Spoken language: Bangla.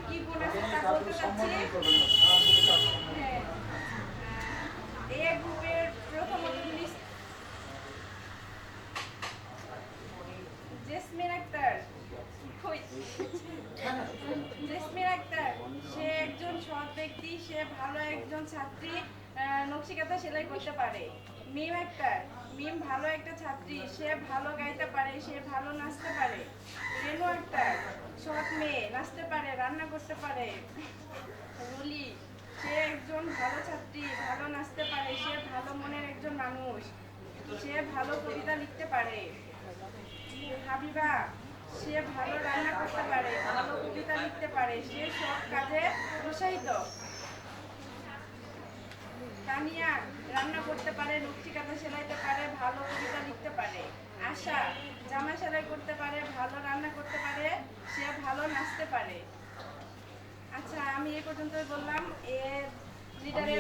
কি গুণ আছে তা বলতে চাচ্ছি। হ্যাঁ, এ গ্রুপের প্রথমত জেসমিন আক্তার। কই? জেসমিন আক্তার, সে একজন সৎ ব্যক্তি, সে ভালো একজন ছাত্রী, নকশিকাঁথা সেলাই করতে পারে। মিম আক্তার, মিম ভালো একটা ছাত্রী, সে ভালো গাইতে পারে, সে ভালো নাচতে পারে। রেনু আক্তার, সৎ মেয়ে, নাচতে পারে, রান্না করতে পারে। রুলি, সে একজন ভালো ছাত্রী, ভালো নাচতে পারে, সে ভালো মনের একজন মানুষ, সে ভালো কবিতা লিখতে পারে। হাবিবা, সে ভালো রান্না করতে পারে, ভালো কবিতা লিখতে পারে, সে সব কাজে উৎসাহিত। তানিয়া, রান্না করতে পারে, নকশিকাঁথা সেলাইতে পারে, ভালো কবিতা লিখতে পারে। আশা, জামা সেলাই করতে পারে, ভালো রান্না করতে পারে, সে ভালো নাচতে পারে। আচ্ছা, আমি এই পর্যন্তই বললাম। এর লিডারের